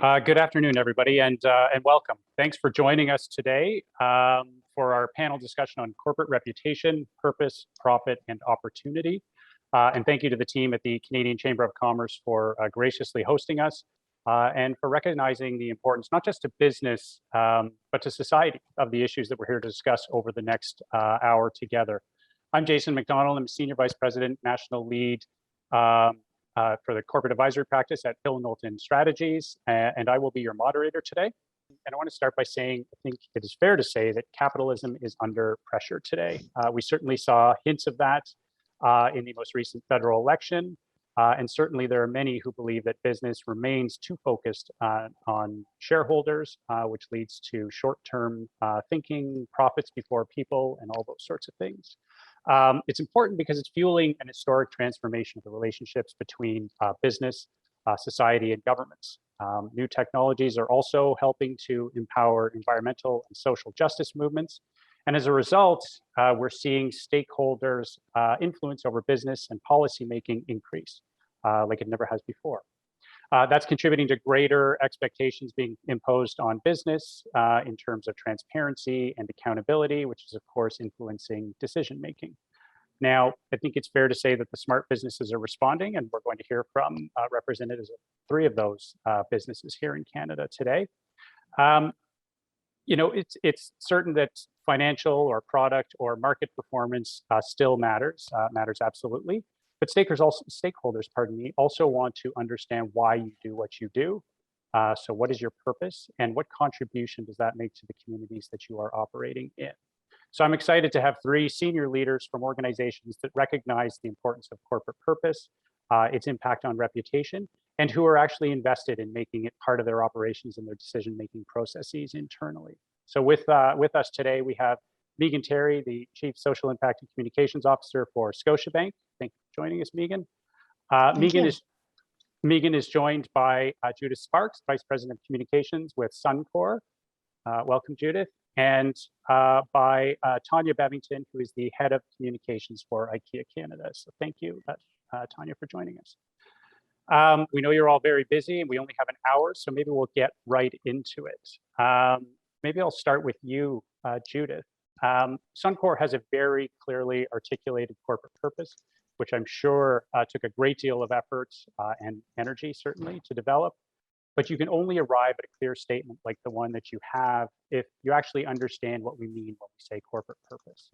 Good afternoon, everybody, and welcome. Thanks for joining us today for our panel discussion on corporate reputation, purpose, profit, and opportunity. And thank you to the team at the Canadian Chamber of Commerce for graciously hosting us and for recognizing the importance, not just to business, but to society, of the issues that we're here to discuss over the next hour together. I'm Jason McDonald. I'm Senior Vice President, National Lead for the corporate advisory practice at Hill & Knowlton Strategies, and I will be your moderator today. And I want to start by saying, I think it is fair to say that capitalism is under pressure today. We certainly saw hints of that in the most recent federal election, and certainly there are many who believe that business remains too focused on shareholders, which leads to short-term thinking, profits before people, and all those sorts of things. It's important because it's fueling an historic transformation of the relationships between business, society, and governments. New technologies are also helping to empower environmental and social justice movements. And as a result, we're seeing stakeholders' influence over business and policymaking increase like it never has before. That's contributing to greater expectations being imposed on business in terms of transparency and accountability, which is, of course, influencing decision-making. Now, I think it's fair to say that the smart businesses are responding, and we're going to hear from representatives of three of those businesses here in Canada today. You know, it's certain that financial or product or market performance still matters absolutely. But stakeholders, also want to understand why you do what you do. So what is your purpose and what contribution does that make to the communities that you are operating in? So I'm excited to have three senior leaders from organizations that recognize the importance of corporate purpose, its impact on reputation, and who are actually invested in making it part of their operations and their decision-making processes internally. So with us today, we have Megan Terry, the Chief Social Impact and Communications Officer for Scotiabank. Thank you for joining us, Megan. Megan is joined by Judith Sparks, Vice President of Communications with Suncor. Welcome, Judith. And by Tanya Bevington, who is the Head of Communications for IKEA Canada. So thank you, Tanya, for joining us. We know you're all very busy and we only have an hour, so maybe we'll get right into it. Maybe I'll start with you, Judith. Suncor has a very clearly articulated corporate purpose, which I'm sure took a great deal of effort and energy, certainly, to develop. But you can only arrive at a clear statement like the one that you have if you actually understand what we mean when we say corporate purpose.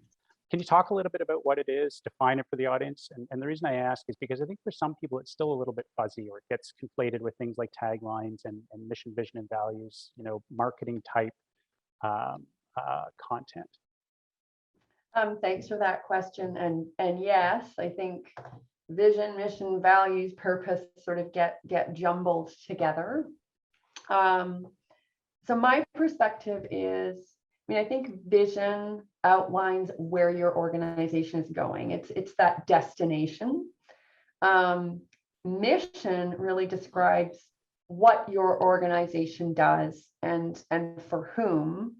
Can you talk a little bit about what it is, define it for the audience? And the reason I ask is because I think for some people it's still a little bit fuzzy, or it gets conflated with things like taglines and mission, vision, and values, you know, marketing type content. Thanks for that question. And yes, I think vision, mission, values, purpose sort of get jumbled together. So my perspective is, I think vision outlines where your organization is going. It's that destination. Mission really describes what your organization does and for whom.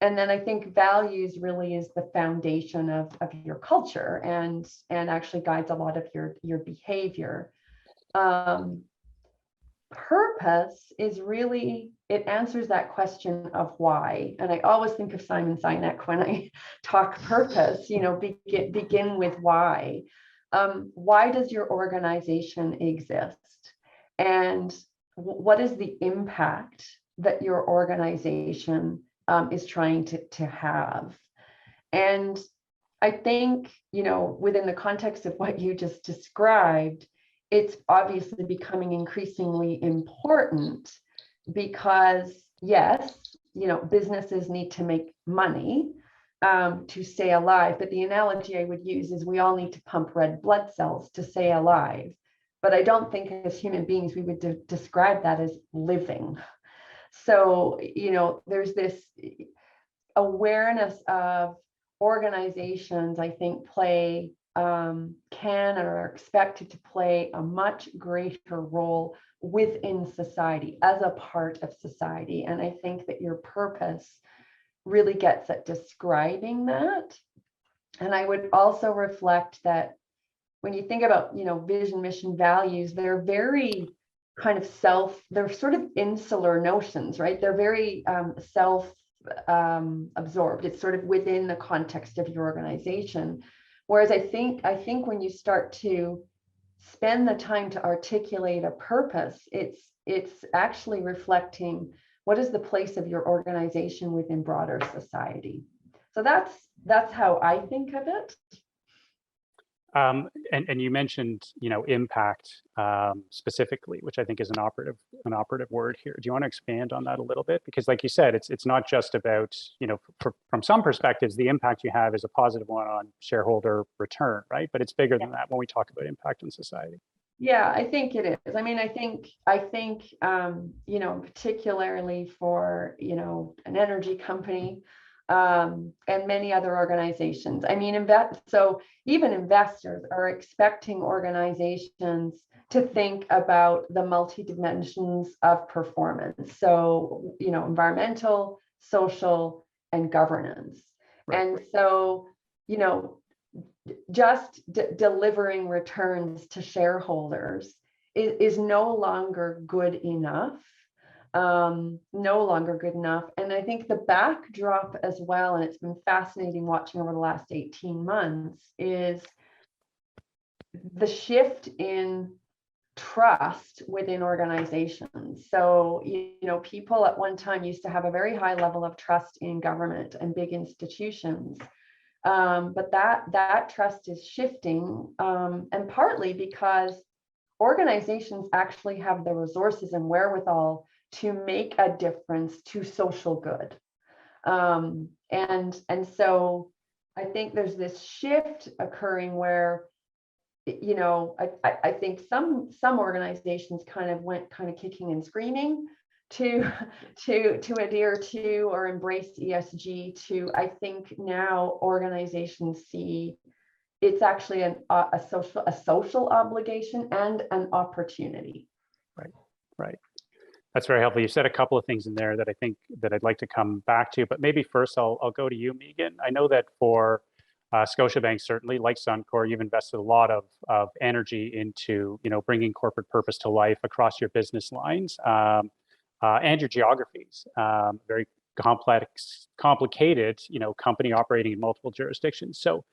And then I think values really is the foundation of your culture and actually guides a lot of your behavior. Purpose is really, it answers that question of why. And I always think of Simon Sinek when I talk purpose, you know, begin with why. Why does your organization exist? And what is the impact that your organization is trying to have? And I think, you know, within the context of what you just described, it's obviously becoming increasingly important because, yes, you know, businesses need to make money to stay alive. But the analogy I would use is we all need to pump red blood cells to stay alive. But I don't think as human beings we would describe that as living. So, you know, there's this awareness of organizations, I think, can and are expected to play a much greater role within society as a part of society. And I think that your purpose really gets at describing that. And I would also reflect that when you think about, you know, vision, mission, values, they're very they're sort of insular notions, right? They're very self absorbed. It's sort of within the context of your organization. Whereas I think when you start to spend the time to articulate a purpose, it's actually reflecting what is the place of your organization within broader society. So that's how I think of it. And you mentioned, impact specifically, which I think is an operative word here. Do you want to expand on that a little bit? Because, like you said, it's not just about, from some perspectives, the impact you have is a positive one on shareholder return, right? But it's bigger than that when we talk about impact on society. Yeah, I think it is. I mean, I think particularly for an energy company. And many other organizations. I mean, so even investors are expecting organizations to think about the multi-dimensions of performance. So, environmental, social, and governance. Right. And so, just delivering returns to shareholders is no longer good enough. No longer good enough. And I think the backdrop as well, and it's been fascinating watching over the last 18 months, is the shift in trust within organizations. So, people at one time used to have a very high level of trust in government and big institutions. But that trust is shifting, and partly because organizations actually have the resources and wherewithal to make a difference to social good. And so I think there's this shift occurring where, I think some organizations went kicking and screaming to adhere to or embrace ESG. I think now organizations see it's actually a social obligation and an opportunity. Right. That's very helpful. You said a couple of things in there that I think that I'd like to come back to, but maybe first I'll go to you, Megan. I know that for Scotiabank, certainly, like Suncor, you've invested a lot of energy into bringing corporate purpose to life across your business lines and your geographies. Very complicated, company operating in multiple jurisdictions. So,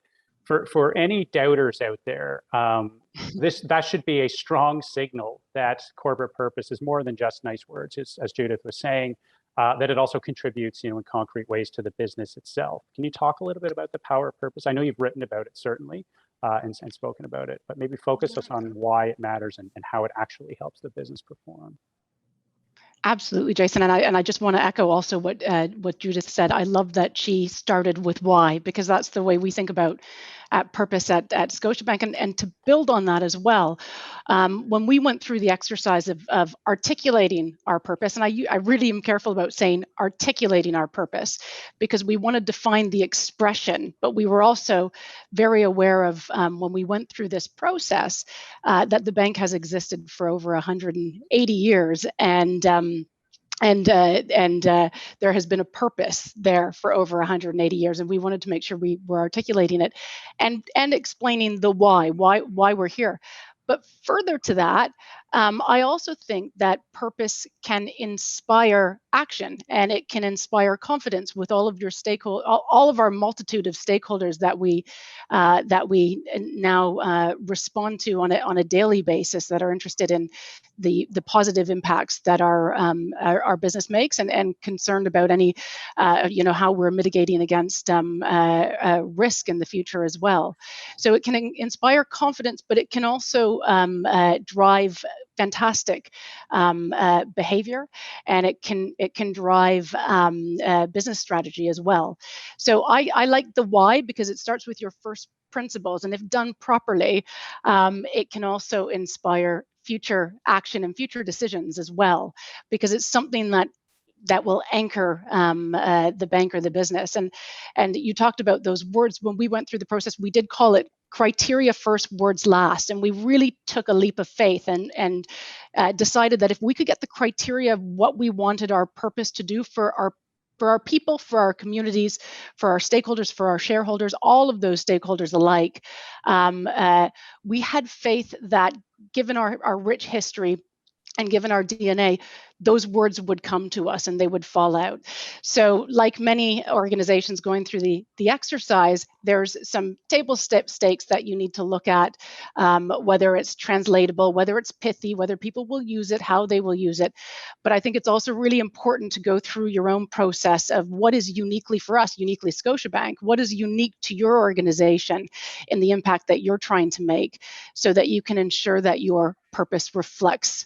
for any doubters out there, that should be a strong signal that corporate purpose is more than just nice words, as Judith was saying, that it also contributes, in concrete ways to the business itself. Can you talk a little bit about the power of purpose? I know you've written about it, certainly, and spoken about it, but maybe focus us on why it matters and how it actually helps the business perform. Absolutely, Jason, and I just want to echo also what Judith said. I love that she started with why, because that's the way we think about purpose at Scotiabank, and to build on that as well. When we went through the exercise of articulating our purpose, and I really am careful about saying articulating our purpose, because we want to define the expression, but we were also very aware of when we went through this process that the bank has existed for over 180 years, and there has been a purpose there for over 180 years, and we wanted to make sure we were articulating it and explaining the why we're here. But further to that, I also think that purpose can inspire action, and it can inspire confidence with all of your all of our multitude of stakeholders that we now respond to on a daily basis, that are interested in the positive impacts that our business makes, and concerned about any how we're mitigating against risk in the future as well. So it can inspire confidence, but it can also drive fantastic behavior, and it can drive business strategy as well. So I like the why, because it starts with your first principles, and if done properly, it can also inspire future action and future decisions as well, because it's something that will anchor the bank or the business. And you talked about those words. When we went through the process, we did call it criteria first, words last. And we really took a leap of faith and decided that if we could get the criteria of what we wanted our purpose to do for our people, for our communities, for our stakeholders, for our shareholders, all of those stakeholders alike, we had faith that, given our rich history And given our DNA, those words would come to us and they would fall out. So, like many organizations going through the exercise, there's some table stakes that you need to look at, whether it's translatable, whether it's pithy, whether people will use it, how they will use it. But I think it's also really important to go through your own process of what is uniquely for us, uniquely Scotiabank, what is unique to your organization in the impact that you're trying to make, so that you can ensure that your purpose reflects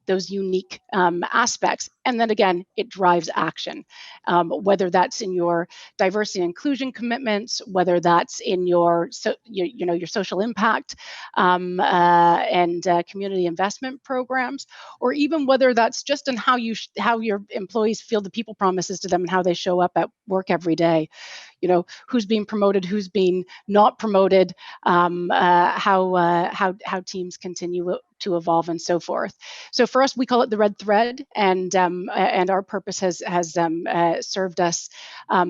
those unique aspects. And then again, it drives action, whether that's in your diversity and inclusion commitments, whether that's in your your social impact and community investment programs, or even whether that's just in how your employees feel the people promises to them and how they show up at work every day. Who's being promoted, who's being not promoted, how teams continue to evolve, and so forth. So for us, we call it the red thread, and our purpose has served us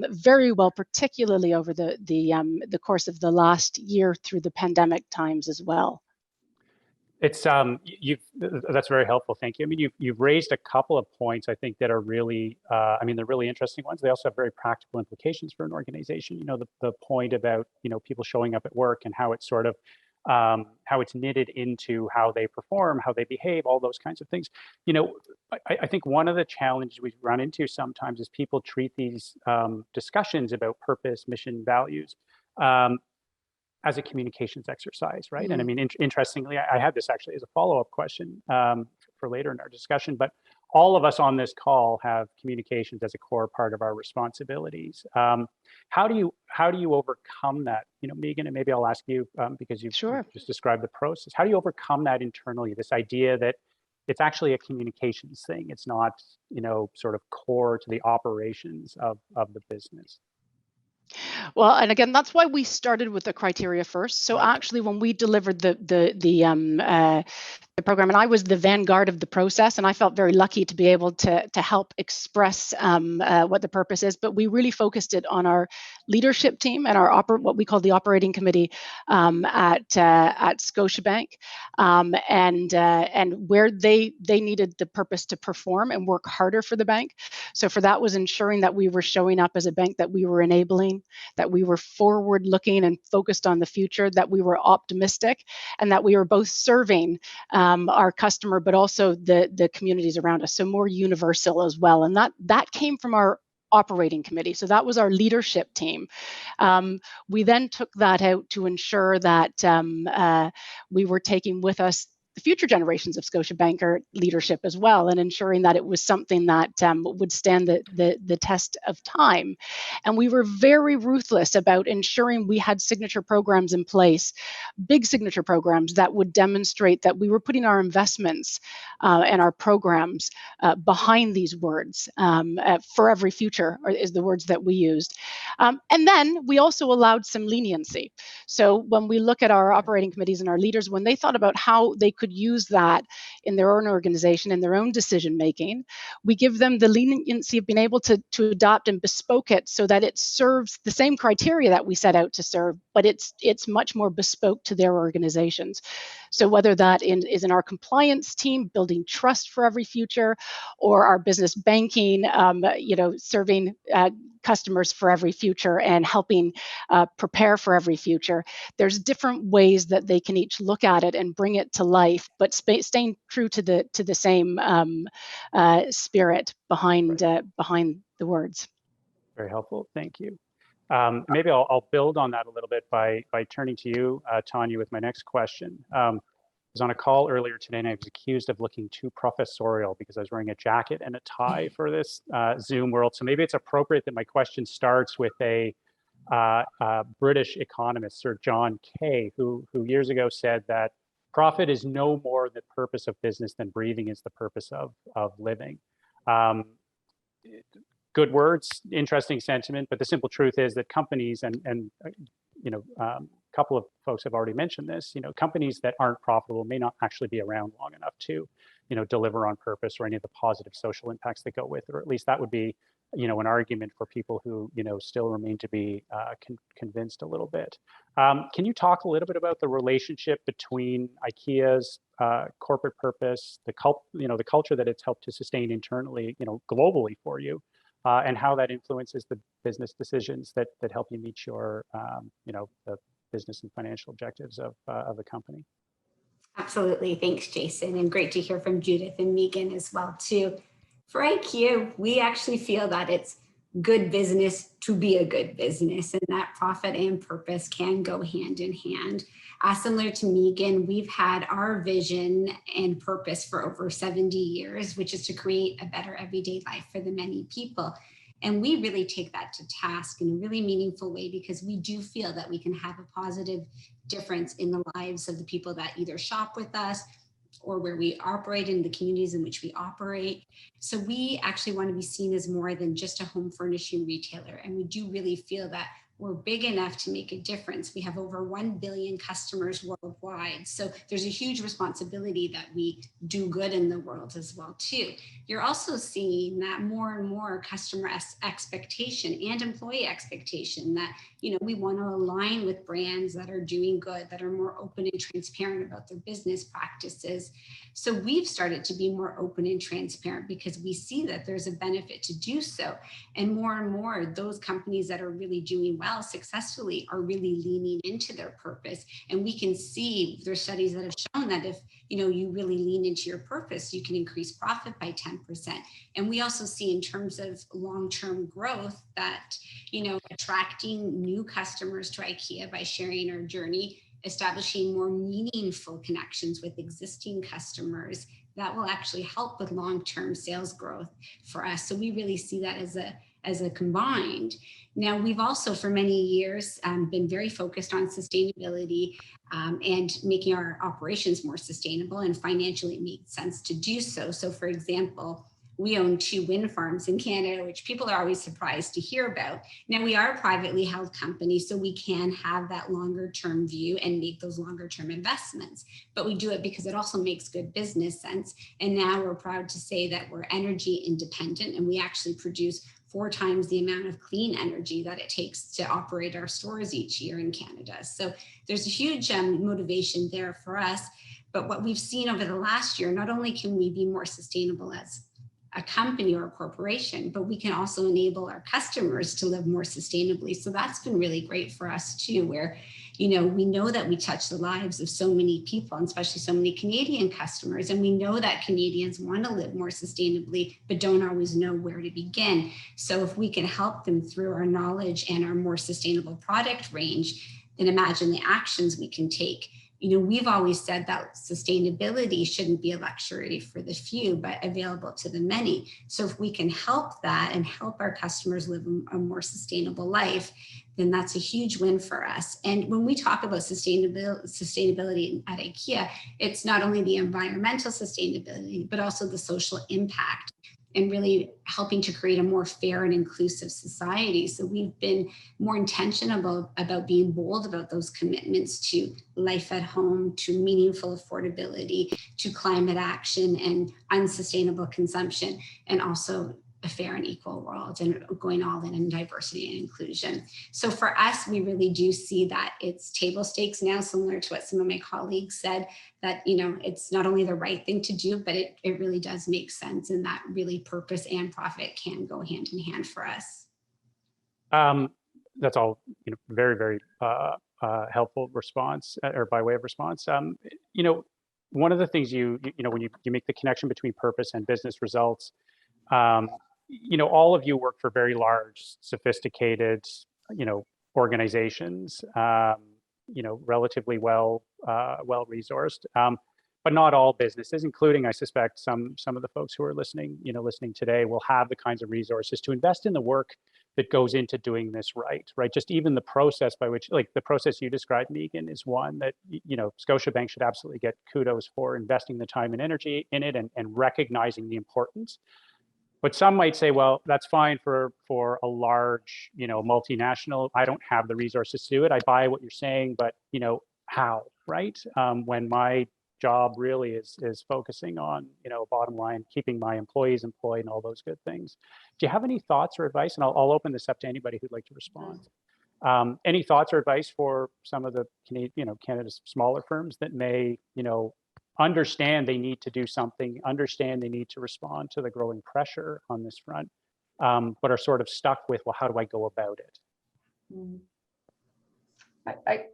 very well, particularly over the course of the last year through the pandemic times as well. It's that's very helpful. Thank you. I mean, you've raised a couple of points I think that are really, they're really interesting ones. They also have very practical implications for an organization. The point about people showing up at work and how it's sort of how it's knitted into how they perform, how they behave, all those kinds of things. I think one of the challenges we run into sometimes is people treat these discussions about purpose, mission, values as a communications exercise, right? And I mean, interestingly, I had this actually as a follow-up question for later in our discussion, but all of us on this call have communications as a core part of our responsibilities. How do you overcome that? Megan, and maybe I'll ask you because you've just described the process. How do you overcome that internally, this idea that it's actually a communications thing? It's not, sort of core to the operations of the business. Well, and again, that's why we started with the criteria first. So actually, when we delivered the program, and I was the vanguard of the process, and I felt very lucky to be able to help express what the purpose is. But we really focused it on our leadership team and our what we call the operating committee at Scotiabank, and where they needed the purpose to perform and work harder for the bank. So for that was ensuring that we were showing up as a bank that we were enabling, that we were forward looking and focused on the future, that we were optimistic, and that we were both serving our customer, but also the communities around us. So more universal as well. And that came from our operating committee. So that was our leadership team. We then took that out to ensure that we were taking with us the future generations of Scotiabanker leadership as well, and ensuring that it was something that would stand the test of time. And we were very ruthless about ensuring we had signature programs in place, big signature programs that would demonstrate that we were putting our investments and our programs behind these words. For every future is the words that we used. And then we also allowed some leniency. So when we look at our operating committees and our leaders, when they thought about how they could use that in their own organization, in their own decision making, we give them the leniency of being able to adopt and bespoke it so that it serves the same criteria that we set out to serve, but it's much more bespoke to their organizations. So whether that is in our compliance team, building trust for every future, or our business banking, serving customers for every future and helping prepare for every future. There's different ways that they can each look at it and bring it to life, but staying true to the same spirit behind the words. Very helpful. Thank you. Maybe I'll build on that a little bit by turning to you, Tanya, with my next question. I was on a call earlier today and I was accused of looking too professorial because I was wearing a jacket and a tie for this Zoom world. So maybe it's appropriate that my question starts with a British economist, Sir John Kay, who years ago said that profit is no more the purpose of business than breathing is the purpose of living. Good words, interesting sentiment, but the simple truth is that companies and a couple of folks have already mentioned this, companies that aren't profitable may not actually be around long enough to, deliver on purpose or any of the positive social impacts that go with it, or at least that would be an argument for people who, still remain to be convinced a little bit. Can you talk a little bit about the relationship between IKEA's corporate purpose, the culture that it's helped to sustain internally, globally for you, and how that influences the business decisions that help you meet your, the business and financial objectives of the company? Absolutely. Thanks, Jason. And great to hear from Judith and Megan as well, too. For IKEA, we actually feel that it's good business to be a good business, and that profit and purpose can go hand in hand. Similar to Megan, we've had our vision and purpose for over 70 years, which is to create a better everyday life for the many people. And we really take that to task in a really meaningful way, because we do feel that we can have a positive difference in the lives of the people that either shop with us or where we operate, in the communities in which we operate. So we actually want to be seen as more than just a home furnishing retailer. And we do really feel that we're big enough to make a difference. We have over 1 billion customers worldwide. So there's a huge responsibility that we do good in the world as well, too. You're also seeing that more and more customer expectation and employee expectation that, we want to align with brands that are doing good, that are more open and transparent about their business practices. So we've started to be more open and transparent because we see that there's a benefit to do so. And more, those companies that are really doing well successfully are really leaning into their purpose. And we can see there's studies that have shown that if you really lean into your purpose, you can increase profit by 10%. And we also see in terms of long-term growth that, attracting new customers to IKEA by sharing our journey, establishing more meaningful connections with existing customers, that will actually help with long-term sales growth for us. So we really see that as a combined. Now, we've also for many years been very focused on sustainability and making our operations more sustainable, and financially it made sense to do so. So for example, we own 2 wind farms in Canada, which people are always surprised to hear about. Now, we are a privately held company, so we can have that longer term view and make those longer term investments. But we do it because it also makes good business sense. And now we're proud to say that we're energy independent, and we actually produce 4 times the amount of clean energy that it takes to operate our stores each year in Canada. So there's a huge motivation there for us. But what we've seen over the last year, not only can we be more sustainable as a company or a corporation, but we can also enable our customers to live more sustainably. So that's been really great for us too, where, we know that we touch the lives of so many people, and especially so many Canadian customers. And we know that Canadians want to live more sustainably, but don't always know where to begin. So if we can help them through our knowledge and our more sustainable product range, then imagine the actions we can take. We've always said that sustainability shouldn't be a luxury for the few, but available to the many. So if we can help that and help our customers live a more sustainable life, then that's a huge win for us. And when we talk about sustainability at IKEA, it's not only the environmental sustainability, but also the social impact, and really helping to create a more fair and inclusive society. So we've been more intentional about being bold about those commitments to life at home, to meaningful affordability, to climate action and unsustainable consumption, and also a fair and equal world, and going all in diversity and inclusion. So for us, we really do see that it's table stakes now, similar to what some of my colleagues said, that, it's not only the right thing to do, but it really does make sense, and that really purpose and profit can go hand in hand for us. That's all, very, very helpful response, or by way of response. One of the things when you make the connection between purpose and business results, all of you work for very large, sophisticated, organizations, relatively well resourced, but not all businesses, including, I suspect, some of the folks who are listening today, will have the kinds of resources to invest in the work that goes into doing this right. Just even the process by which, like the process you described, Megan, is one that, Scotiabank should absolutely get kudos for investing the time and energy in it, and recognizing the importance. But some might say, well, that's fine for a large, multinational. I don't have the resources to do it. I buy what you're saying, but how, right? When my job really is focusing on, bottom line, keeping my employees employed and all those good things. Do you have any thoughts or advice? And I'll open this up to anybody who'd like to respond. Any thoughts or advice for some of the Canada's smaller firms that may, understand they need to do something, understand they need to respond to the growing pressure on this front, but are sort of stuck with, well, how do I go about it? I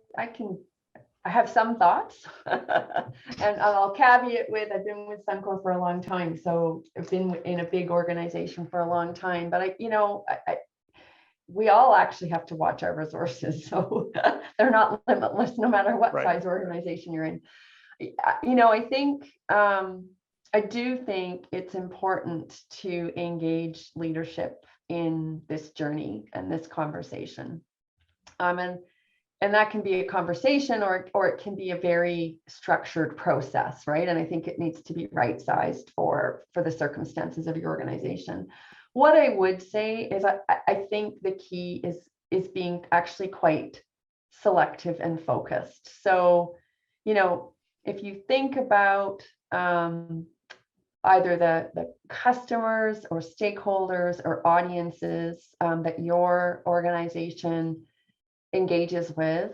have some thoughts, and I'll caveat with, I've been with Suncor for a long time, so I've been in a big organization for a long time, but we all actually have to watch our resources, so they're not limitless no matter what size organization you're in. I do think it's important to engage leadership in this journey and this conversation. And that can be a conversation or it can be a very structured process, right? And I think it needs to be right-sized for the circumstances of your organization. What I would say is I think the key is being actually quite selective and focused. So, if you think about either the customers or stakeholders or audiences that your organization engages with,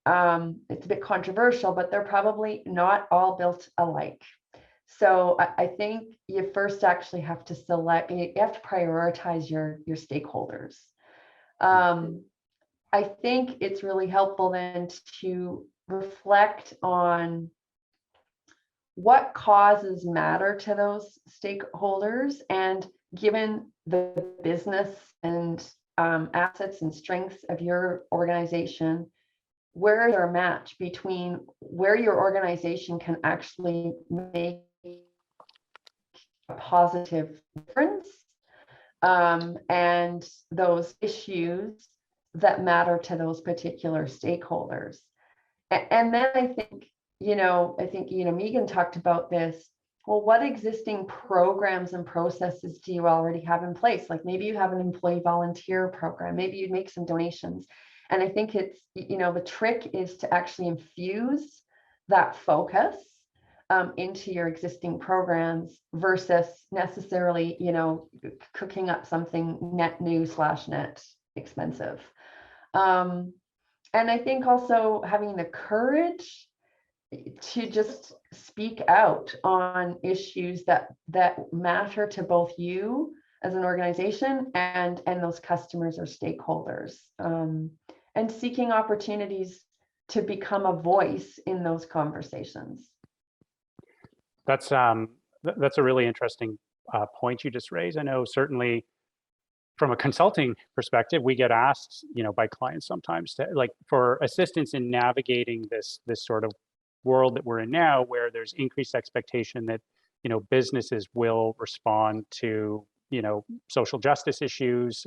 it's a bit controversial, but they're probably not all built alike. So I think you first actually have to you have to prioritize your stakeholders. I think it's really helpful then to reflect on what causes matter to those stakeholders, and given the business and assets and strengths of your organization, where is there a match between where your organization can actually make a positive difference and those issues that matter to those particular stakeholders. And then I think Megan talked about this. Well, what existing programs and processes do you already have in place? Like maybe you have an employee volunteer program, maybe you'd make some donations. And I think it's, the trick is to actually infuse that focus into your existing programs versus necessarily, cooking up something net new / net expensive. And I think also having the courage to just speak out on issues that matter to both you as an organization and those customers or stakeholders, and seeking opportunities to become a voice in those conversations. That's a really interesting point you just raised. I know certainly from a consulting perspective, we get asked, by clients sometimes to, for assistance in navigating this sort of world that we're in now, where there's increased expectation that, businesses will respond to, social justice issues.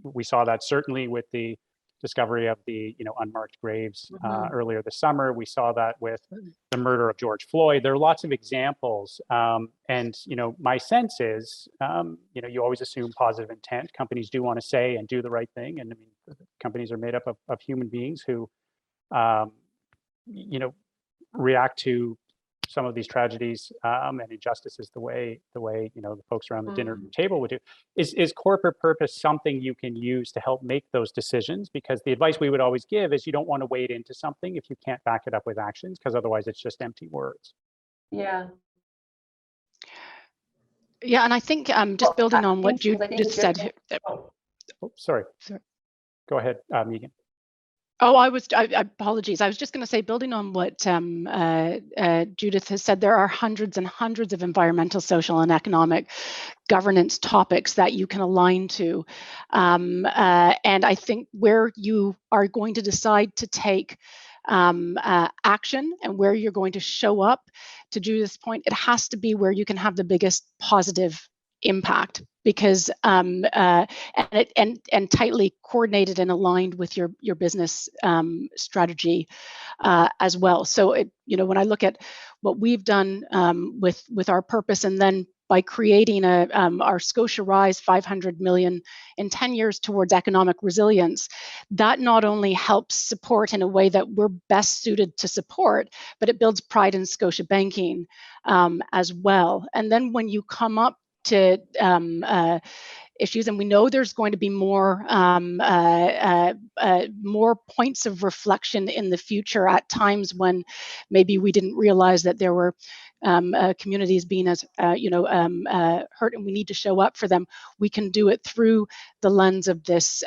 We saw that certainly with the discovery of the, unmarked graves earlier this summer. We saw that with the murder of George Floyd. There are lots of examples. And, my sense is, you always assume positive intent. Companies do want to say and do the right thing. And I mean, companies are made up of human beings who, react to some of these tragedies and injustices the way the folks around the dinner table would do. Is corporate purpose something you can use to help make those decisions? Because the advice we would always give is you don't want to wade into something if you can't back it up with actions, because otherwise it's just empty words. Yeah. Yeah, and I think just building on what Jude just said. Oh, sorry. Go ahead, Megan. Oh, I apologies. I was just going to say, building on what Judith has said, there are hundreds and hundreds of environmental, social, and economic governance topics that you can align to. And I think where you are going to decide to take action and where you're going to show up, to Judith's point, it has to be where you can have the biggest positive impact, because and tightly coordinated and aligned with your business strategy as well. So when I look at what we've done with our purpose, and then by creating our Scotia Rise 500 million in 10 years towards economic resilience, that not only helps support in a way that we're best suited to support, but it builds pride in Scotia banking as well. And then when you come up to issues, and we know there's going to be more points of reflection in the future at times when maybe we didn't realize that there were communities being as hurt, and we need to show up for them. We can do it through the lens of this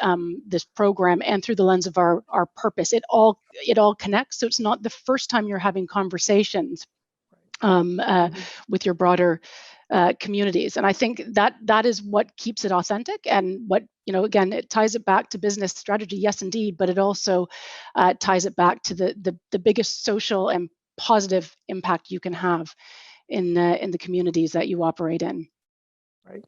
this program and through the lens of our purpose. It all connects. So it's not the first time you're having conversations with your broader communities. And I think that is what keeps it authentic, and what, again, it ties it back to business strategy, yes, indeed, but it also ties it back to the biggest social and positive impact you can have in the communities that you operate in. Right.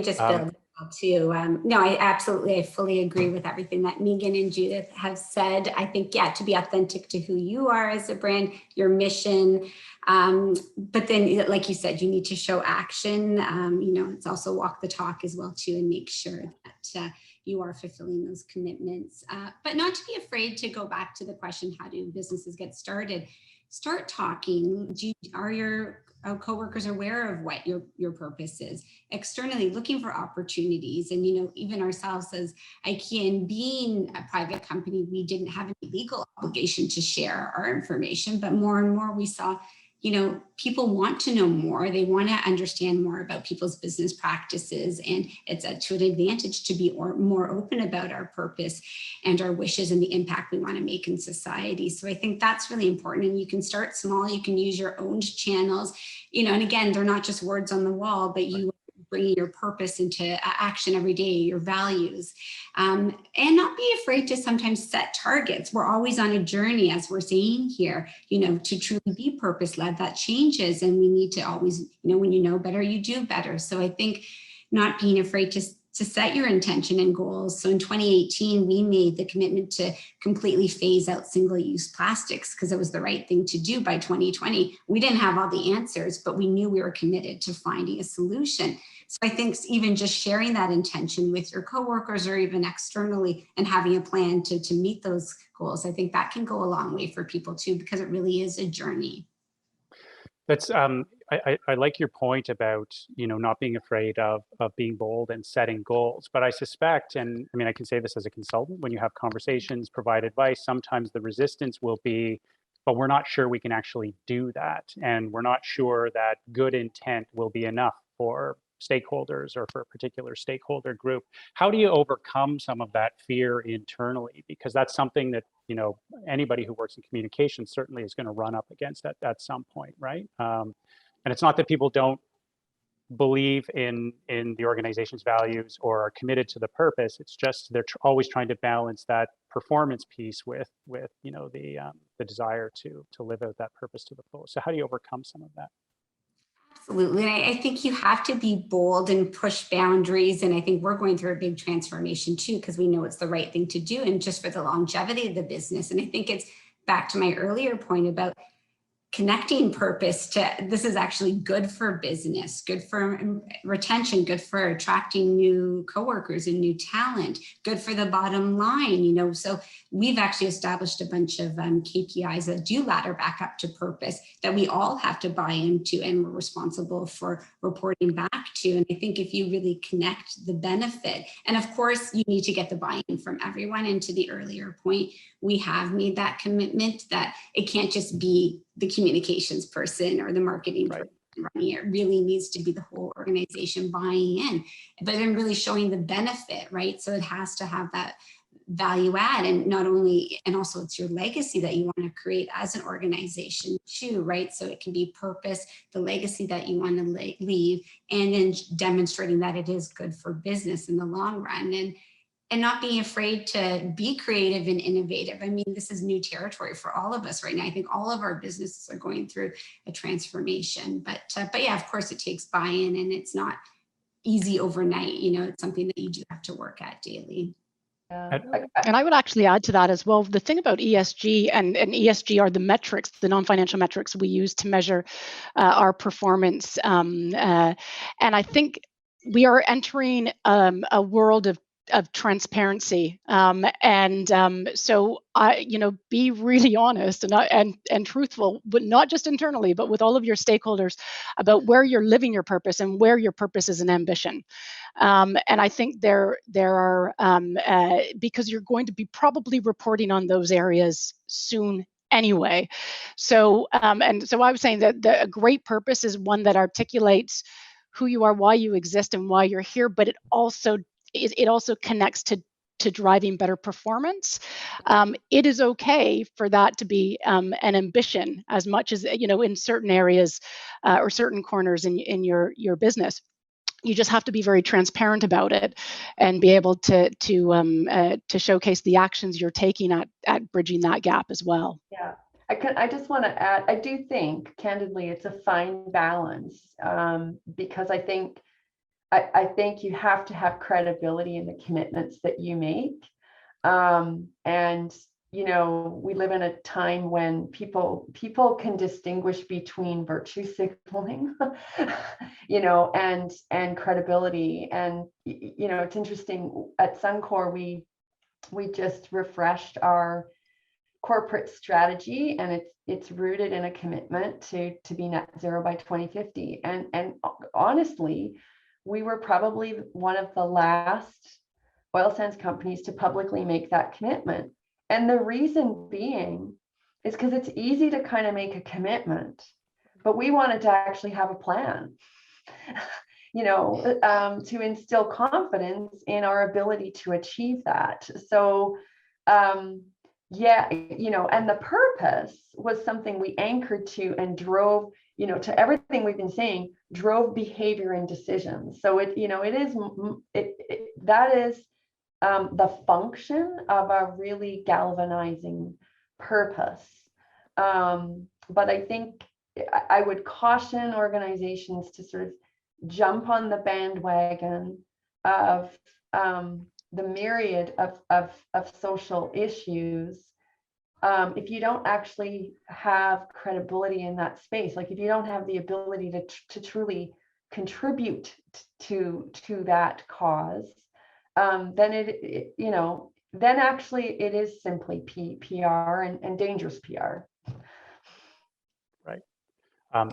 Just build too. No, I fully agree with everything that Megan and Judith have said. I think, to be authentic to who you are as a brand, your mission, but then, like you said, you need to show action. It's also walk the talk as well too, and make sure that you are fulfilling those commitments. But not to be afraid to go back to the question: how do businesses get started? Start talking. Are your coworkers aware of what your purpose is? Externally, looking for opportunities. And even ourselves as IKEA, and being a private company, we didn't have any legal obligation to share our information, but more and more we saw people want to know more. They want to understand more about people's business practices, and it's to an advantage to be more open about our purpose and our wishes and the impact we want to make in society. So I think that's really important. And you can start small. You can use your own channels, and again, they're not just words on the wall, but you bringing your purpose into action every day, your values, and not be afraid to sometimes set targets. We're always on a journey, as we're saying here, to truly be purpose-led. That changes, and we need to always, when you know better, you do better. So I think not being afraid to set your intention and goals. So in 2018, we made the commitment to completely phase out single-use plastics because it was the right thing to do by 2020. We didn't have all the answers, but we knew we were committed to finding a solution. So I think even just sharing that intention with your coworkers or even externally and having a plan to meet those goals, I think that can go a long way for people too, because it really is a journey. That's I like your point about not being afraid of being bold and setting goals. But I suspect, and I mean, I can say this as a consultant, when you have conversations, provide advice, sometimes the resistance will be, but we're not sure we can actually do that, and we're not sure that good intent will be enough for stakeholders or for a particular stakeholder group. How do you overcome some of that fear internally? Because that's something that anybody who works in communication certainly is going to run up against at some point, right? And it's not that people don't believe in the organization's values or are committed to the purpose. It's just they're always trying to balance that performance piece with the desire to live out that purpose to the fullest. So how do you overcome some of that? Absolutely. And I think you have to be bold and push boundaries. And I think we're going through a big transformation too, because we know it's the right thing to do, and just for the longevity of the business. And I think it's back to my earlier point about connecting purpose to this is actually good for business, good for retention, good for attracting new coworkers and new talent, good for the bottom line, so we've actually established a bunch of KPIs that do ladder back up to purpose that we all have to buy into and we're responsible for reporting back to. And I think if you really connect the benefit, and of course you need to get the buy-in from everyone. And to the earlier point, we have made that commitment that it can't just be the communications person or the marketing person running it. It really needs to be the whole organization buying in, but then really showing the benefit, right? So it has to have that value add, and not only, and also it's your legacy that you want to create as an organization too, right? So it can be purpose, the legacy that you want to leave, and then demonstrating that it is good for business in the long run. And not being afraid to be creative and innovative. I mean, this is new territory for all of us right now. I think all of our businesses are going through a transformation, but yeah, of course it takes buy-in, and it's not easy overnight. It's something that you do have to work at daily. Yeah. And I would actually add to that as well. The thing about ESG and ESG are the metrics, the non-financial metrics we use to measure our performance. And I think we are entering a world of transparency, so be really honest and truthful, but not just internally, but with all of your stakeholders about where you're living your purpose and where your purpose is an ambition. And I think there are because you're going to be probably reporting on those areas soon anyway. So so I was saying that a great purpose is one that articulates who you are, why you exist, and why you're here, but it also connects to driving better performance. It is okay for that to be an ambition as much as, in certain areas or certain corners in your business. You just have to be very transparent about it and be able to showcase the actions you're taking at bridging that gap as well. Yeah. I just want to add, I do think, candidly, it's a fine balance, because I think you have to have credibility in the commitments that you make. And, we live in a time when people can distinguish between virtue signaling, and credibility. And, it's interesting, at Suncor, we just refreshed our corporate strategy, and it's rooted in a commitment to be net zero by 2050. And honestly, we were probably one of the last oil sands companies to publicly make that commitment. And the reason being is because it's easy to kind of make a commitment, but we wanted to actually have a plan, to instill confidence in our ability to achieve that. So, and the purpose was something we anchored to and drove, to everything we've been saying, drove behavior and decisions. So that is the function of a really galvanizing purpose. But I think I would caution organizations to sort of jump on the bandwagon of the myriad of social issues, if you don't actually have credibility in that space, like if you don't have the ability to truly contribute to that cause, then then actually it is simply PR and dangerous PR. Right.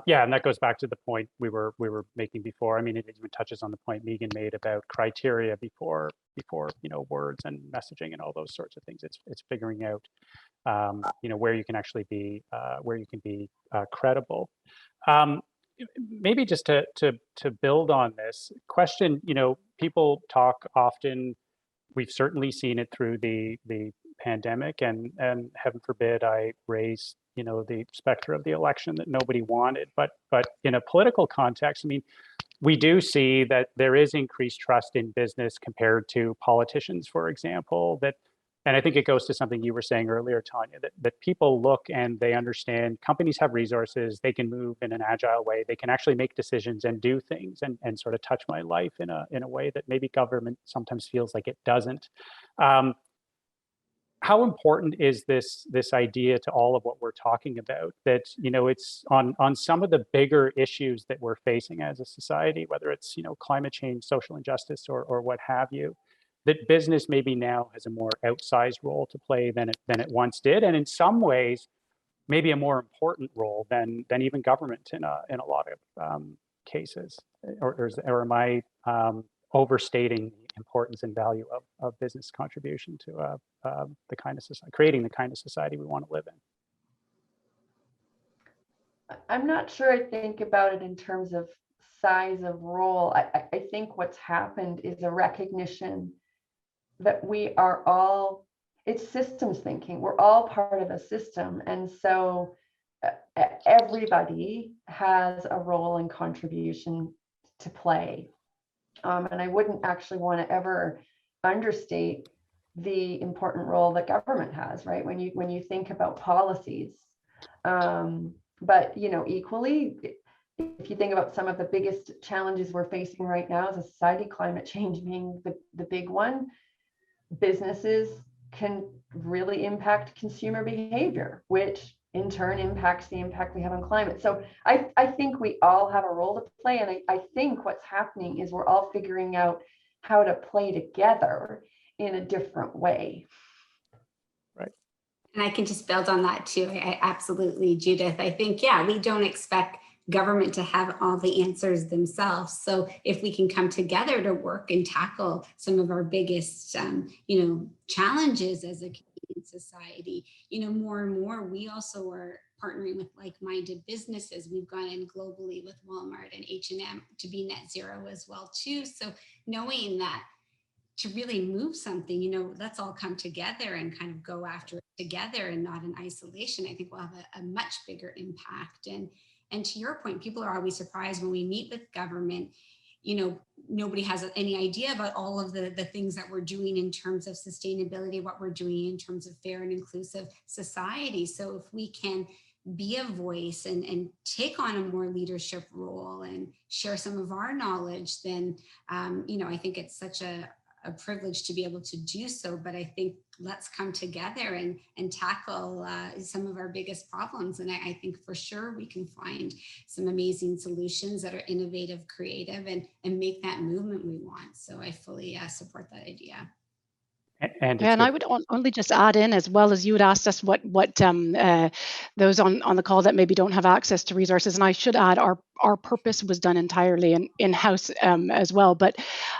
Yeah, and that goes back to the point we were making before. I mean, it even touches on the point Megan made about criteria before words and messaging and all those sorts of things. It's figuring out where you can actually be credible. Maybe just to build on this question, people talk often. We've certainly seen it through the pandemic, and heaven forbid I raise the specter of the election that nobody wanted, but in a political context, I mean, we do see that there is increased trust in business compared to politicians, for example, and I think it goes to something you were saying earlier, Tanya, that people look and they understand companies have resources, they can move in an agile way, they can actually make decisions and do things and sort of touch my life in a way that maybe government sometimes feels like it doesn't. How important is this idea to all of what we're talking about, that it's on some of the bigger issues that we're facing as a society, whether it's climate change, social injustice, or what have you, that business maybe now has a more outsized role to play than it once did, and in some ways maybe a more important role than even government in a lot of cases, or am I overstating the importance and value of business contribution to the kind of society, creating the kind of society we want to live in? I'm not sure I think about it in terms of size of role. I think what's happened is a recognition that we are all, it's systems thinking. We're all part of a system. And so everybody has a role and contribution to play. And I wouldn't actually want to ever understate the important role that government has, right? When you think about policies. But equally, if you think about some of the biggest challenges we're facing right now as a society, climate change being the big one, businesses can really impact consumer behavior, which in turn impacts the impact we have on climate. So I think we all have a role to play. And I think what's happening is we're all figuring out how to play together in a different way. Right. And I can just build on that too. I absolutely, Judith. I think, yeah, we don't expect government to have all the answers themselves. So if we can come together to work and tackle some of our biggest, challenges as a Canadian society, more and more, we also are partnering with like-minded businesses. We've gone in globally with Walmart and H&M to be net zero as well too. So knowing that to really move something, let's all come together and kind of go after it together and not in isolation. I think we'll have a much bigger impact. And to your point, people are always surprised when we meet with government, nobody has any idea about all of the things that we're doing in terms of sustainability, what we're doing in terms of fair and inclusive society. So if we can be a voice and take on a more leadership role and share some of our knowledge, then, I think it's such a privilege to be able to do so. But I think let's come together and tackle some of our biggest problems. And I think for sure we can find some amazing solutions that are innovative, creative, and make that movement we want. So I fully support that idea. And I would only just add in, as well, as you had asked us what those on the call that maybe don't have access to resources, and I should add our purpose was done entirely in-house as well. But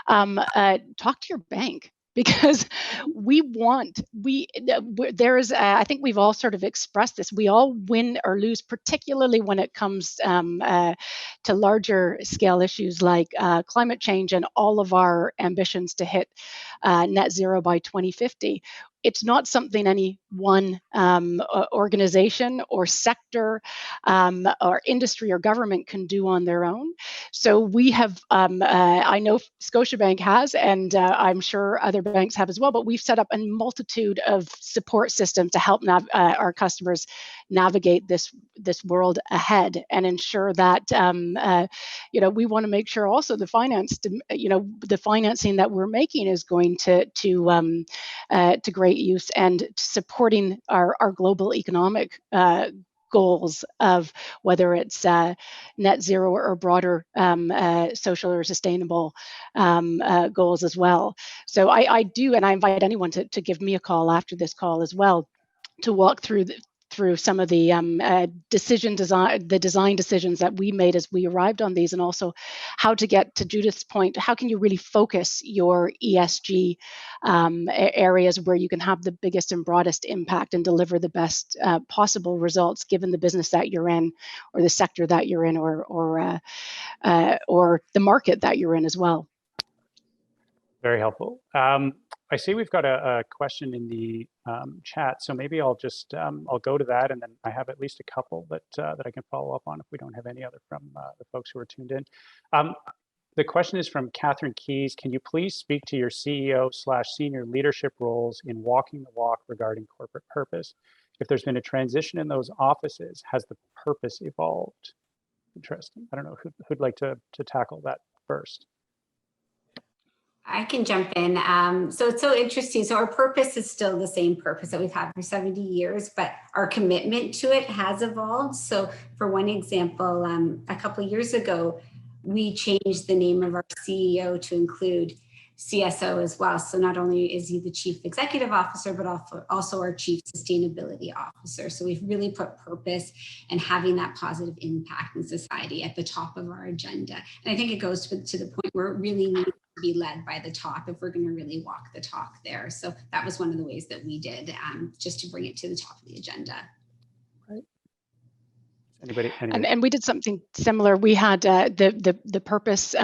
talk to your bank, because I think we've all sort of expressed this. We all win or lose, particularly when it comes to larger scale issues like climate change and all of our ambitions to hit net zero by 2050. It's not something any one organization or sector or industry or government can do on their own. So we have, I know Scotiabank has, and I'm sure other banks have as well, but we've set up a multitude of support systems to help our customers navigate this world ahead and ensure that, we want to make sure also the financing that we're making is going to great use and supporting our global economic goals of whether it's net zero or broader social or sustainable goals as well. So I do, and I invite anyone to give me a call after this call as well, to walk through some of the design decisions that we made as we arrived on these, and also how to get to Judith's point. How can you really focus your ESG areas where you can have the biggest and broadest impact and deliver the best possible results, given the business that you're in, or the sector that you're in, or the market that you're in as well. Very helpful. I see we've got a question in the chat, so maybe I'll just I'll go to that, and then I have at least a couple that I can follow up on if we don't have any other from the folks who are tuned in. The question is from Catherine Keys. Can you please speak to your CEO/senior leadership roles in walking the walk regarding corporate purpose? If there's been a transition in those offices, has the purpose evolved? Interesting. I don't know who'd like to tackle that first. I can jump in. So it's so interesting. So our purpose is still the same purpose that we've had for 70 years, but our commitment to it has evolved. So for one example, a couple of years ago, we changed the name of our CEO to include CSO as well. So not only is he the chief executive officer, but also our chief sustainability officer. So we've really put purpose and having that positive impact in society at the top of our agenda. And I think it goes to the point where it really needs to be led by the top if we're going to really walk the talk there. So that was one of the ways that we did just to bring it to the top of the agenda. Right. Anybody? And we did something similar. We had the purpose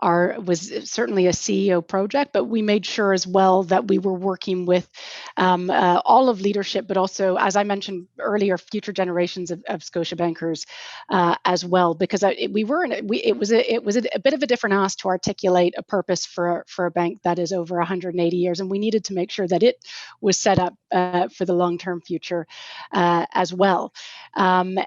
was certainly a CEO project, but we made sure as well that we were working with all of leadership, but also, as I mentioned earlier, future generations of Scotiabankers as well, because it was a bit of a different ask to articulate a purpose for a bank that is over 180 years, and we needed to make sure that it was set up for the long-term future as well. I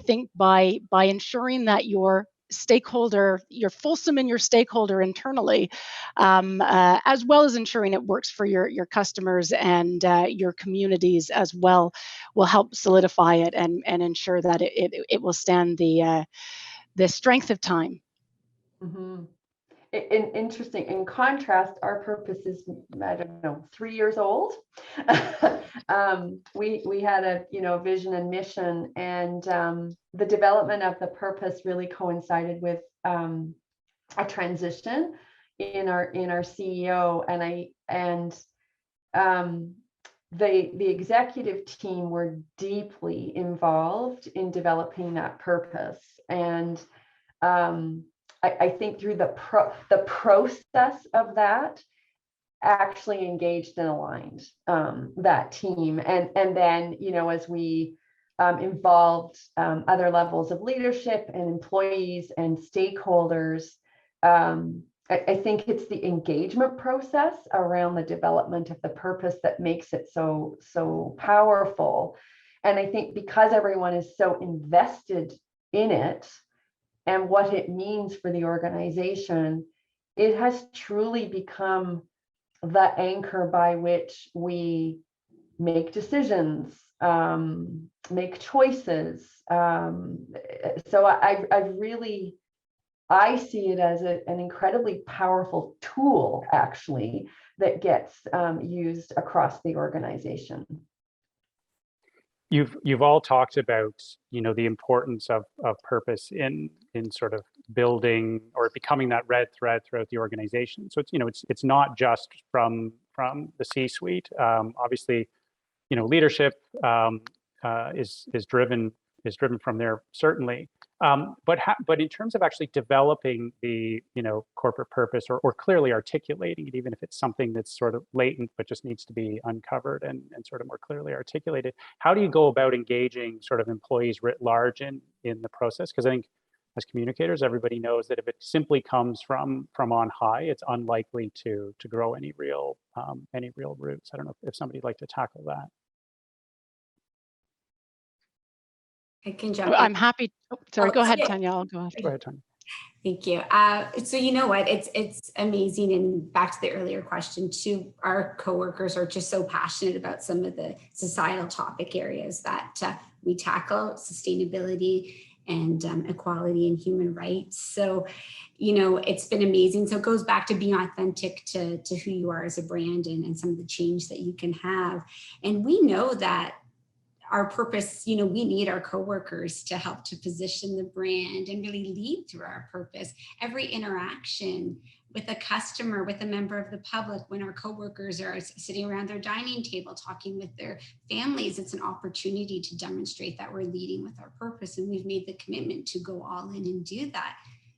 think by ensuring that your stakeholder, you're fulsome in your stakeholder internally, as well as ensuring it works for your customers and your communities as well, will help solidify it and ensure that it will stand the strength of time. Mm-hmm. Interesting. In contrast, our purpose is, I don't know, 3 years old. We had a vision and mission, and the development of the purpose really coincided with a transition in our CEO, and the executive team were deeply involved in developing that purpose, and I think through the process of that, actually engaged and aligned that team, and then as we involved other levels of leadership and employees and stakeholders, I think it's the engagement process around the development of the purpose that makes it so powerful. And I think because everyone is so invested in it and what it means for the organization, it has truly become the anchor by which we make decisions, make choices. So I see it as an incredibly powerful tool, actually, that gets used across the organization. You've all talked about the importance of purpose in sort of building or becoming that red thread throughout the organization. So it's not just from the C-suite. Obviously, leadership is driven from there, certainly. But in terms of actually developing the corporate purpose or clearly articulating it, even if it's something that's sort of latent but just needs to be uncovered and sort of more clearly articulated, how do you go about engaging sort of employees writ large in the process? Because I think as communicators, everybody knows that if it simply comes from on high, it's unlikely to grow any real roots. I don't know if somebody'd like to tackle that. I can jump in. I'm happy. Oh, sorry, go ahead, Tanya. I'll go after. Go ahead, Tanya. Thank you. So you know what? It's amazing. And back to the earlier question too, our coworkers are just so passionate about some of the societal topic areas that we tackle, sustainability and equality and human rights. So, it's been amazing. So it goes back to being authentic to who you are as a brand and some of the change that you can have. And we know that our purpose, we need our coworkers to help to position the brand and really lead through our purpose. Every interaction with a customer, with a member of the public, when our coworkers are sitting around their dining table talking with their families, it's an opportunity to demonstrate that we're leading with our purpose. And we've made the commitment to go all in and do that,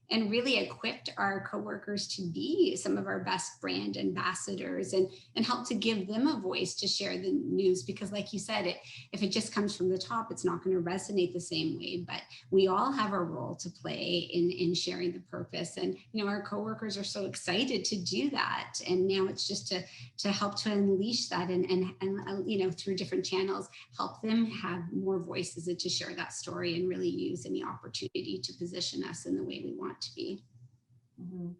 and really equipped our coworkers to be some of our best brand ambassadors and help to give them a voice to share the news. Because like you said, if it just comes from the top, it's not going to resonate the same way, but we all have a role to play in sharing the purpose. And, our coworkers are so excited to do that. And now it's just to help to unleash that and through different channels, help them have more voices and to share that story and really use any opportunity to position us in the way we want to be. Mm-hmm.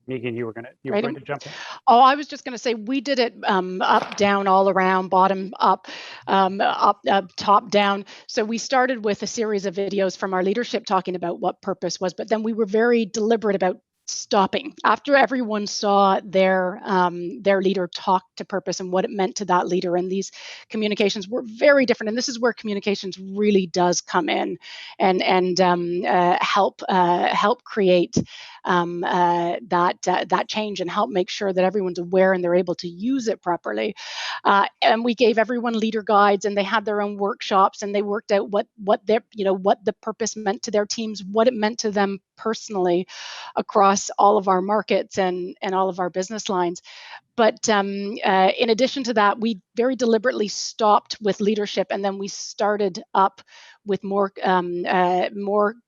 Megan, you were going to jump in. Oh, I was just going to say we did it up, down, all around, bottom up, top down. So we started with a series of videos from our leadership talking about what purpose was, but then we were very deliberate about stopping after everyone saw their leader talk to purpose and what it meant to that leader. And these communications were very different. And this is where communications really does come in and help create that change and help make sure that everyone's aware and they're able to use it properly. And we gave everyone leader guides, and they had their own workshops, and they worked out what the purpose meant to their teams, what it meant to them personally across all of our markets and all of our business lines. But in addition to that, we very deliberately stopped with leadership, and then we started up with more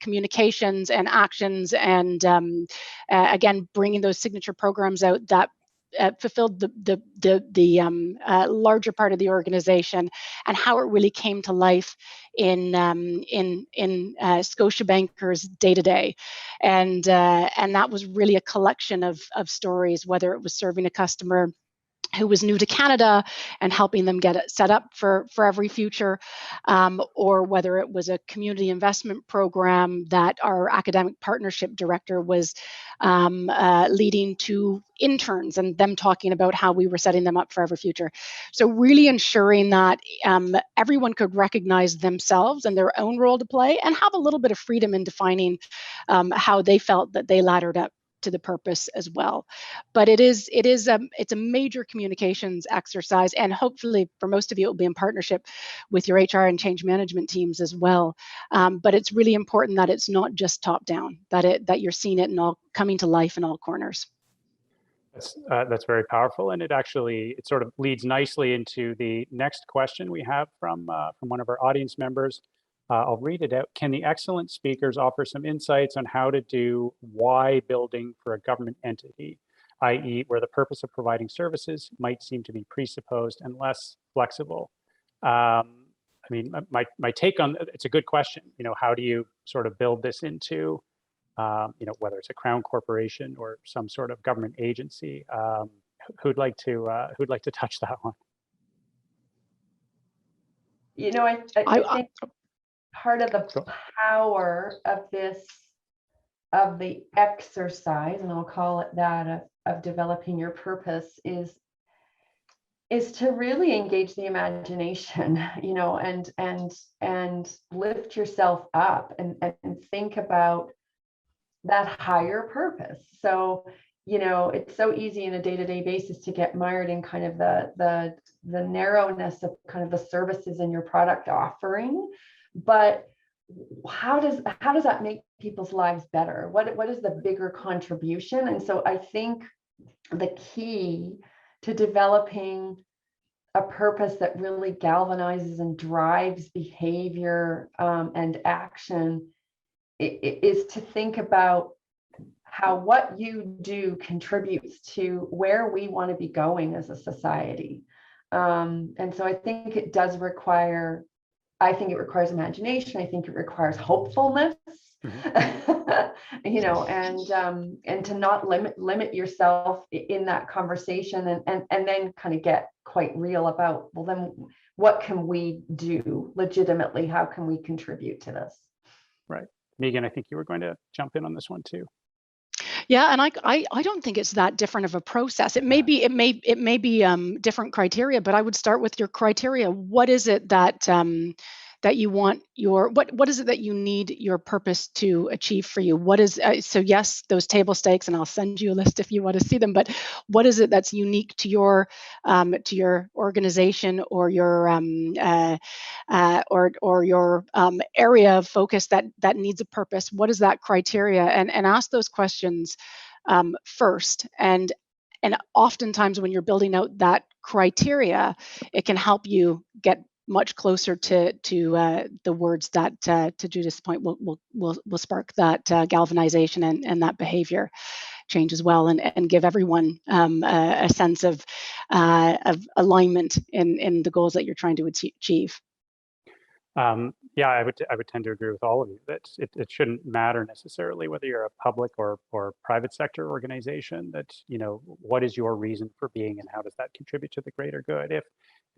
communications and actions, and again, bringing those signature programs out that fulfilled the larger part of the organization, and how it really came to life in Scotiabankers day to day, and that was really a collection of stories, whether it was serving a customer who was new to Canada and helping them get it set up for every future, or whether it was a community investment program that our academic partnership director was leading to interns and them talking about how we were setting them up for every future. So really ensuring that everyone could recognize themselves and their own role to play and have a little bit of freedom in defining how they felt that they laddered up to the purpose as well. But it's a major communications exercise, and hopefully for most of you it will be in partnership with your HR and change management teams as well. But it's really important that it's not just top down, that you're seeing it coming to life in all corners. That's very powerful, and it sort of leads nicely into the next question we have from one of our audience members. I'll read it out. Can the excellent speakers offer some insights on how to do why building for a government entity, i.e. where the purpose of providing services might seem to be presupposed and less flexible? I mean, my take on it's a good question. How do you sort of build this into, whether it's a crown corporation or some sort of government agency? Who'd like to touch that one? I think part of the power of the exercise, and I'll call it that, of developing your purpose is to really engage the imagination, and lift yourself up and think about that higher purpose. So, it's so easy in a day-to-day basis to get mired in kind of the narrowness of kind of the services in your product offering. But how does that make people's lives better? What is the bigger contribution? And so I think the key to developing a purpose that really galvanizes and drives behavior and action is to think about how what you do contributes to where we want to be going as a society. And so I think it does require, imagination. I think it requires hopefulness, and to not limit yourself in that conversation, and then kind of get quite real about, well, then what can we do legitimately? How can we contribute to this? Right. Megan, I think you were going to jump in on this one too. Yeah, and I don't think it's that different of a process. It may be different criteria, but I would start with your criteria. What is it that that you want what is it that you need your purpose to achieve for you? What is so yes, those table stakes, and I'll send you a list if you want to see them. But what is it that's unique to your organization or your or your area of focus that needs a purpose? What is that criteria? And ask those questions first. And oftentimes when you're building out that criteria, it can help you get much closer to the words that, to Judith's point, will spark that galvanization and that behavior change as well, and give everyone a sense of alignment in the goals that you're trying to achieve. Yeah, I would tend to agree with all of you that it shouldn't matter necessarily whether you're a public or private sector organization. That what is your reason for being, and how does that contribute to the greater good? If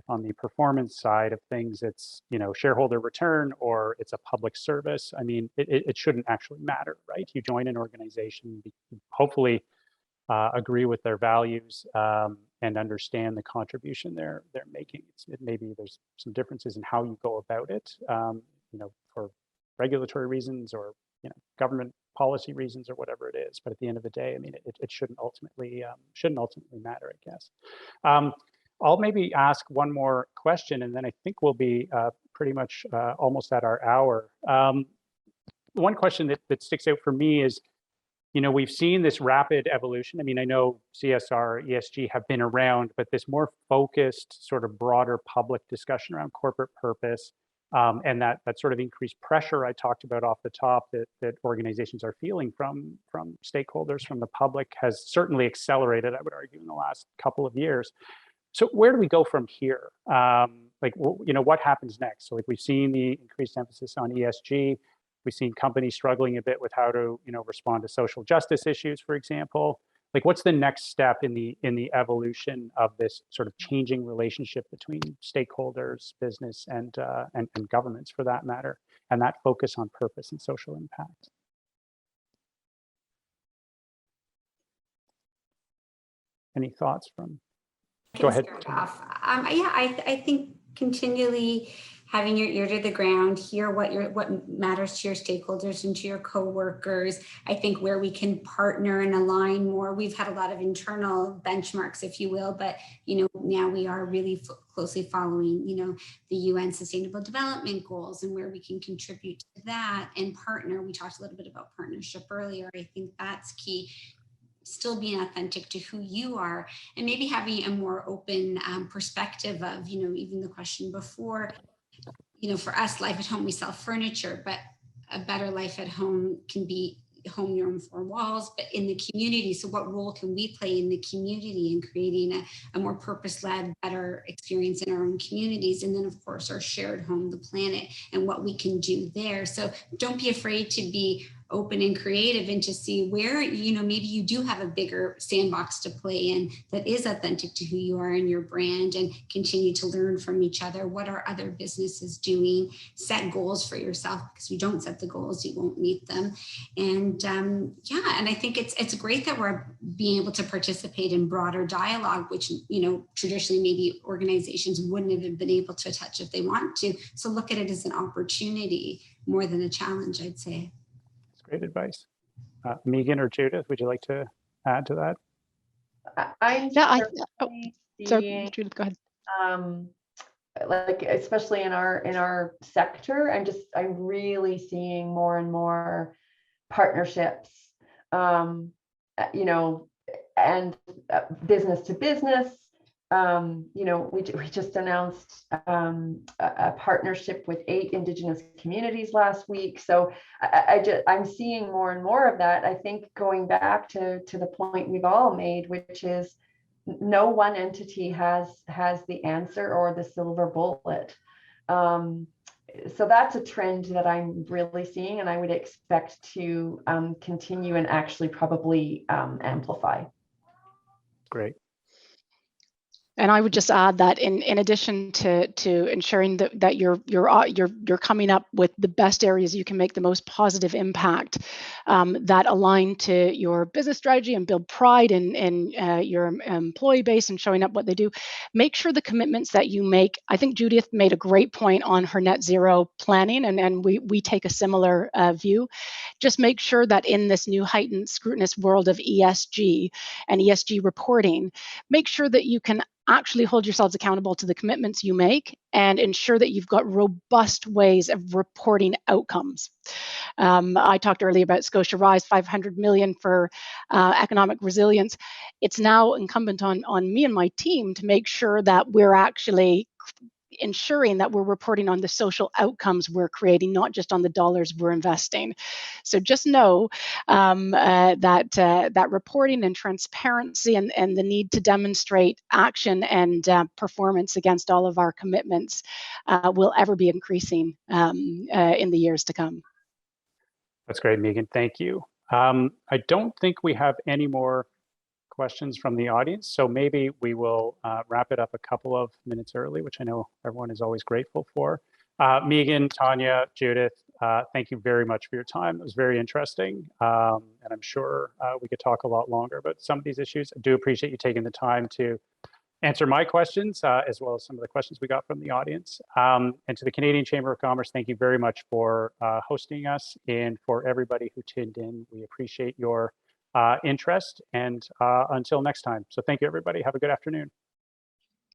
on the performance side of things, it's shareholder return or it's a public service, I mean, it shouldn't actually matter, right? You join an organization, hopefully agree with their values and understand the contribution they're making. Maybe there's some differences in how you go about it, for regulatory reasons or government policy reasons or whatever it is. But at the end of the day, I mean, it shouldn't ultimately matter, I guess. I'll maybe ask one more question, and then I think we'll be pretty much almost at our hour. One question that sticks out for me is, we've seen this rapid evolution. I mean, I know CSR, ESG have been around, but this more focused, sort of broader public discussion around corporate purpose And that sort of increased pressure I talked about off the top that organizations are feeling from stakeholders, from the public, has certainly accelerated, I would argue, in the last couple of years. So where do we go from here? What happens next? So like we've seen the increased emphasis on ESG. We've seen companies struggling a bit with how to, respond to social justice issues, for example. Like, what's the next step in the evolution of this sort of changing relationship between stakeholders, business, and governments, for that matter, and that focus on purpose and social impact? Any thoughts from? Go ahead. I think continually having your ear to the ground, hear what matters to your stakeholders and to your coworkers. I think where we can partner and align more. We've had a lot of internal benchmarks, if you will, but now we are really closely following the UN Sustainable Development Goals and where we can contribute to that and partner. We talked a little bit about partnership earlier. I think that's key. Still being authentic to who you are, and maybe having a more open perspective of, even the question before, for us, life at home, we sell furniture, but a better life at home can be home your own four walls, but in the community. So what role can we play in the community in creating a more purpose-led, better experience in our own communities? And then of course, our shared home, the planet, and what we can do there. So don't be afraid to be open and creative and to see where, maybe you do have a bigger sandbox to play in that is authentic to who you are and your brand, and continue to learn from each other. What are other businesses doing? Set goals for yourself, because if you don't set the goals, you won't meet them. And and I think it's great that we're being able to participate in broader dialogue, which, traditionally maybe organizations wouldn't have been able to touch if they want to. So look at it as an opportunity more than a challenge, I'd say. Great advice. Megan or Judith, would you like to add to that? Sorry, Judith, go ahead. Like especially in our sector, I'm really seeing more and more partnerships, and business to business. We just announced a partnership with 8 Indigenous communities last week. So I'm seeing more and more of that. I think going back to the point we've all made, which is no one entity has the answer or the silver bullet. So that's a trend that I'm really seeing, and I would expect to continue and actually probably amplify. Great. And I would just add that in addition to ensuring that you're coming up with the best areas you can make the most positive impact, that align to your business strategy and build pride in your employee base and showing up what they do. Make sure the commitments that you make. I think Judith made a great point on her net zero planning, and we take a similar view. Just make sure that in this new heightened scrutinous world of ESG and ESG reporting, make sure that you can actually hold yourselves accountable to the commitments you make and ensure that you've got robust ways of reporting outcomes. I talked earlier about Scotia Rise, 500 million for economic resilience. It's now incumbent on me and my team to make sure that we're actually ensuring that we're reporting on the social outcomes we're creating, not just on the dollars we're investing. So just know that reporting and transparency and the need to demonstrate action and performance against all of our commitments will ever be increasing in the years to come. That's great, Megan. Thank you. I don't think we have any more questions from the audience, so maybe we will wrap it up a couple of minutes early, which I know everyone is always grateful for. Megan, Tanya, Judith, thank you very much for your time. It was very interesting, and I'm sure we could talk a lot longer about some of these issues. I do appreciate you taking the time to answer my questions, as well as some of the questions we got from the audience. And to the Canadian Chamber of Commerce, thank you very much for hosting us, and for everybody who tuned in. We appreciate your interest, and until next time. So thank you, everybody. Have a good afternoon.